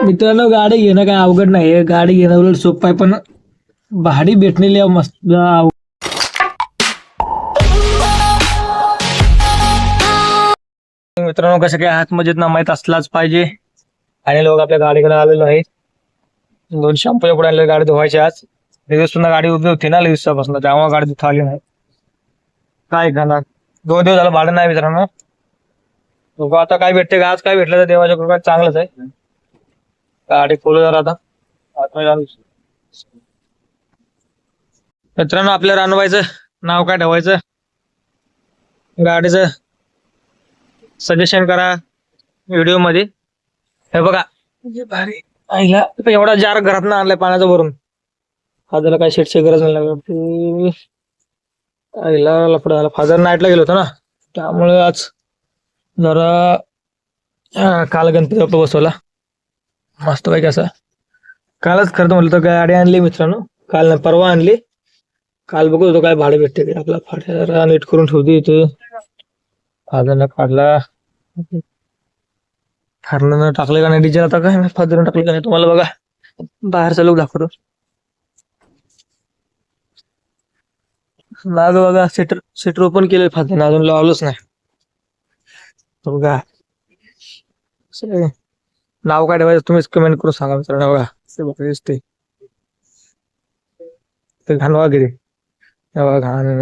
मित्रांनो, गाडी घेणं काय अवघड नाही, गाडी घेणं उलट सोपं आहे, पण भाडी भेटलेली आहे मस्त मित्रांनो, कसं काय हात मजेत ना माहीत असलाच पाहिजे. आणि लोक आपल्या गाडीकडे आलेलो आहे. 2 शॅम्पूच्या पुढे आणले, गाडी धुवायची आज. दिवस पुन्हा गाडी उभी होती ना दिवसापासून, त्यामुळे गाडी धुता आली नाही. काय करणार, 2 दिवस झालं भाडं नाही मित्रांनो. बघू आता काय भेटते का, आज काय भेटलं तर देवाच्या कृपेने चांगलंच आहे. गाडी खोलू जरा आता मित्रांनो. आपल्या रानवायचं नाव काय ठेवायचं, गाडीचं सजेशन करा व्हिडिओ मध्ये. हे बघा भारी आईला एवढा जार घरात आणलाय पाण्याचा भरून. फादरला काय शेटची गरज नाही लागली. आईला लफडा झाला. फादर नाईटला गेलो होतो ना, त्यामुळे आज जरा काल गणपती बाप्पा बसवला मस्त पैकी असा. कालच खरं तर म्हटलं तर गाडी आणली मित्रांनो, काल नाही परवा आणली. काल बघत होतो काय भाडे भेटते का, आपला फाट्या नीट करून ठेवते इथे. फादरनं काढला, फादरनं टाकले का नाही डिझेल, आता काय फादरनं टाकले का नाही तुम्हाला बघा बाहेरचा लोक दाखवतो. माग बघा सेटर ओपन केले फादरनं, अजून लावलंच नाही. बघा नाव काय ठेवायचं तुम्हीच कमेंट करून सांगा मित्रांनो. बघा ते बघा दिसते ते घाण वगैरे, घाण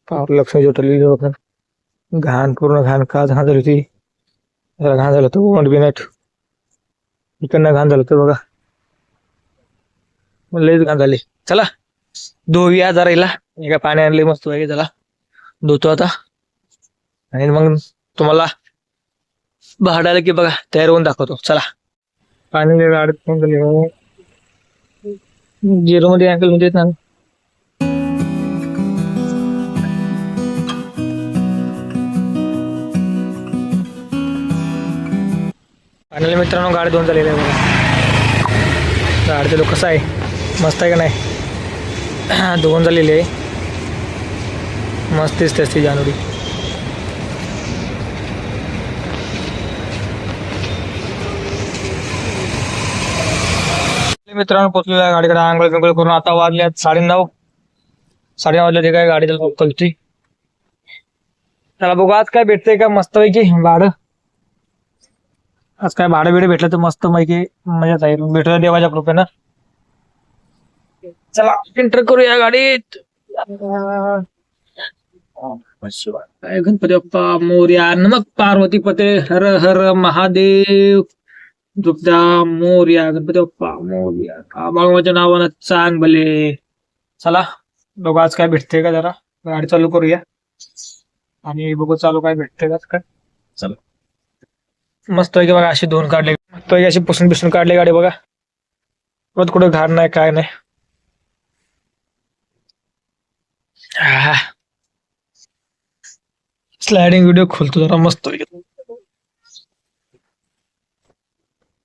पावर लक्ष जोटली घाण, पूर्ण घाण. का घाण झाली होती, घाण झालं होतं वोंट बी नाईट, इकडनं घाण झालं होतं बघा, लयच घाण झाली. चला धुऊया जरा हिला, एका पाणी आणले मस्त पैकी, चला धुतो आता. आणि मग तुम्हाला भाडायला की बघा तयार होऊन दाखवतो. चला पाणी गाडीत झिरो मध्ये अँकल मध्ये येत ना. फायनली मित्रांनो गाडी धुवून झालेली आहे बघा. गाडीचं लोक कसं आहे, मस्त आहे का नाही, धुवून झालेली आहे मस्त दिसते असते जानुरी. मित्रांनो पोचलेला गाडीकडे, आंघोळ बिंगोळ करून आता वाजल्यात 9:30. 9:30 वाजले ते काय गाडी कळती. त्याला बघू आज काय भेटतंय का मस्त पैकी भाडं. आज काय भाडं बिडं भेटलं तर मस्त पैकी मजाच आहे, भेटलं देवाच्या कृपेनं. चला एंटर करूया गाडीत. गणपती बाप्पा मोरया, नमक पार्वती पते, हर हर महादेव, दुपदा मोरया, गणपती बाप्पा मोरया, बाबाच्या नावानं चांग भले. चला बघू आज काय भेटते का, जरा गाडी चालू करूया आणि बघू चालू काय भेटते का काय. चला मस्त पैकी बघा अशी धुवून काढले, मस्त पैकी अशी पुसून बिसून काढली गाडी बघा. परत कुठं घाण नाही काय नाही. स्लायडिंग व्हिडिओ खोलतो जरा मस्त पैकी.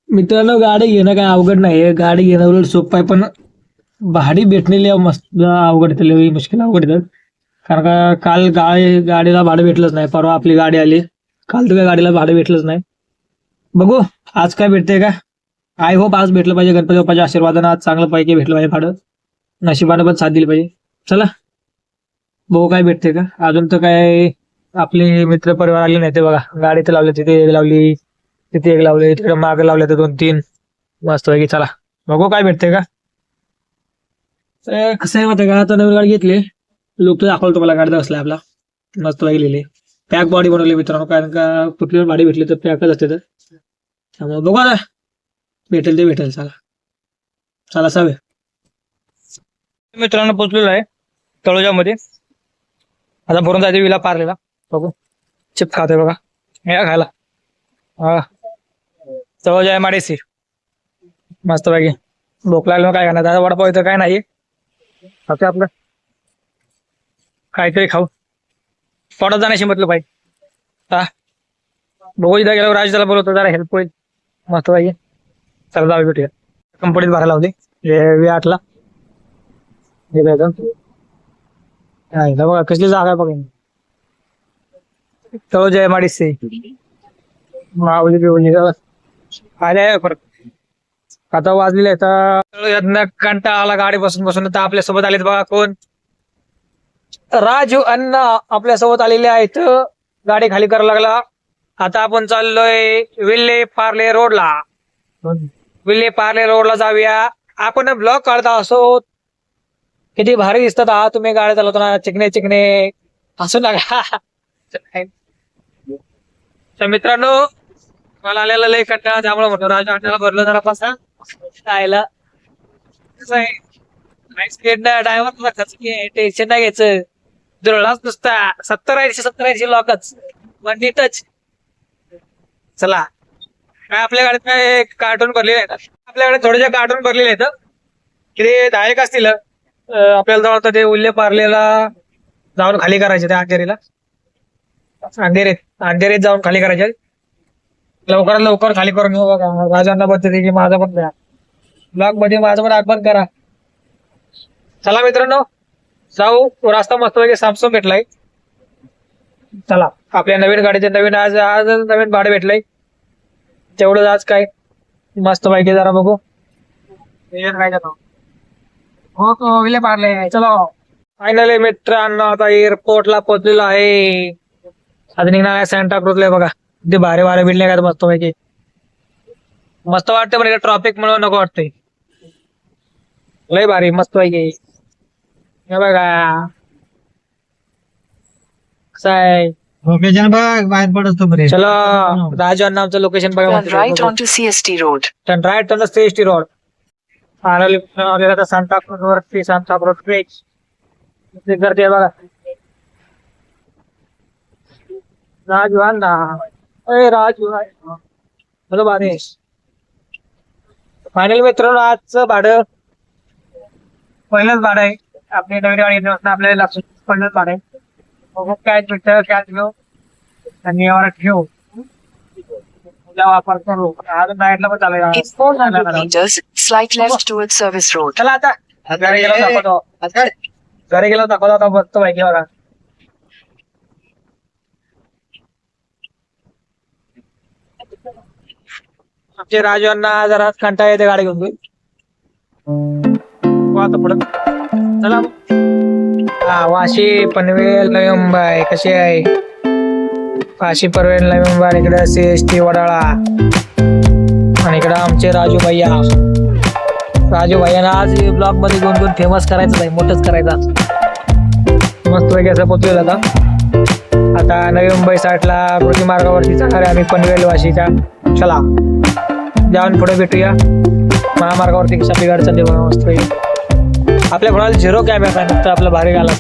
मित्रांनो, गाडी घेणं काय अवघड नाही, गाडी घेणं उलट सोपं आहे, पण भाडी भेटलेली आहे मस्त अवघड येते, मुश्किल अवघड येतात. कारण का काल गाडीला भाडं भेटलंच नाही, परवा आपली गाडी आली, काल तर काय गाडीला भाडं भेटलंच नाही. बघू आज काय भेटते का. आय होप आज भेटलं पाहिजे, गणपती बाप्पाच्या आशीर्वादानं आज चांगलं पैकी भेटलं पाहिजे भाडं, नशिबानं पण साथ दिली पाहिजे. चला बघू काय भेटते का. अजून तर काय आपले मित्र परिवार आले नाही ते बघा, गाडी तर लावली, तिथे एक लावली, तिथे एक लावले, तिकडे मागे लावले तर 2-3 मस्त पैकी. चला बघू काय भेटते का. कसं आहे माहिती का, आता नवीन गाडी घेतली, लोक तर दाखवलं तुम्हाला गाडी बसलाय आपला मस्त पैकी लिहिले, पॅक बॉडी बनवली मित्रांनो. कारण का कुठली गाडी भेटली तर पॅकच असते, तर त्यामुळे बघू आता भेटेल ते भेटेल. चला चला सवय मित्रांनो पोचलेलो आहे तळोजामध्ये. आता भरून जायचे विला पारलेला, बघू चिप खाते बघा या खायला. हा तळोजा MIDC मस्त पैकी. भूक लागली काय खाणार, दादा वडापाव इथं काय नाही, फक्त आपलं काहीतरी खाऊ, पोटात जाण्याशी म्हटलं पाहिजे. हा बघू इथं गेल्यावर राज त्याला बोलवतो, जरा हेल्प होईल मस्त पाहिजे. चला जाऊ भेटूया, कंपनीत भरायला होती V8 ला. बघा कसली जागा आहे बघा, तळोजा एमआयडीसी माऊली बिवली आले परत. आता वाजलेले तर कंटाळा आला गाडी बसून बसून. तर आपल्या सोबत आलेत बघा कोण, राजू अण्णा आपल्या सोबत आलेले आहेत. गाडी खाली करायला लागला. आता आपण चाललोय विल्ले पार्ले रोडला. विल्ले पार्ले रोडला जाऊया. आपण ब्लॉग काढता असो. किती भारी दिसतात हा तुम्ही गाड्या चालवताना, चिकणे चिकणे हसू नका. तर मित्रांनो मला आलेला लय कंटाळा, त्यामुळे म्हणतो राजू अण्णाला भरलं जरा पासा खायला. कसं आहे ड्रायव्हर खर्च टेन्शन नाही घ्यायचं. दुरळाच नुसता 70-80 लोकच वन टच. चला काय आपल्या गाडीत काय कार्टून भरलेले आहेत. आपल्याकडे थोडेसे कार्टून भरलेले आहेत. किती 10 असतील. आपल्याला जवळ ते उल्ले पार्लेला जाऊन खाली करायचे. त्या अंधेरीत जाऊन खाली करायचे. लवकरात लवकर खाली करून घेऊ बघा. राजांना पद्धती की माझा पण द्या ब्लॉग मध्ये माझं पण आगमन करा. चला मित्रांनो जाऊ. रस्ता मस्त पैकी सामसूम भेटलाय. चला आपल्या नवीन गाडीचे नवीन आज नवीन भाडे भेटलंय. तेवढं आज काय मस्त पैकी जरा बघू. हो विले पारले. चलो फायनली मित्रांनो आता एअरपोर्टला पोहोचलेलो आहे. आता निघणार आहे सॅन्टा क्रूजला. बघा ते भारे बिल्डिंग आहेत मस्त पैकी. मस्त वाटतं पण ट्रॉफिक म्हणून नको वाटतंय. लय भारी मस्त पैकी. हे बघा कसं आहे. बाहेर पडतो बरे. चला राजू अण्णा आमचं लोकेशन बघा. Right onto CST Road. Turn right turn CST road. Santa Cruz वरती सांता क्रूज ब्रिज गर्दी आहे बघा. राजू अण्णा राजू हॅलो बानेश. फायनल मित्रांनो आजचं भाडं पहिलंच भाडं आहे. आपली नवीन गाडी येते आपल्याला लक्षात पहिलंच भाडं आहे. कॅश भेटतं कॅश घेऊ आणि यावर ठेवू वापर करू. आज नाईटला पण चालेल. In 400 meters, slight left towards Service Road. चला आता घरी गेलो दाखवतो आता मस्त माहिती बघा. आमचे राजू अण्णा जरा कंटाळा येते गाडी घेऊन. आता पुढं चला. हा वाशी पनवेल नवी मुंबई कशी आहे. वाशी पनवेल नवी मुंबई. इकडे सीएसटी वडाळा आणि इकडे आमचे राजू भैया आज ब्लॉग मध्ये घेऊन फेमस करायचं आहे. मोठंच करायचं मस्त पैकी असं पोचलेल. आता नवी मुंबई साईडला कृषी मार्गावरती जाणार आहे आम्ही पनवेल वाशीच्या. चला जाऊन पुढे भेटूया. महामार्गावरती कशी आपली गाडी चालली बघा मस्त पैकी. आपल्या कोणाला 0 कॅमेरा आहे फक्त आपला भारी गाला.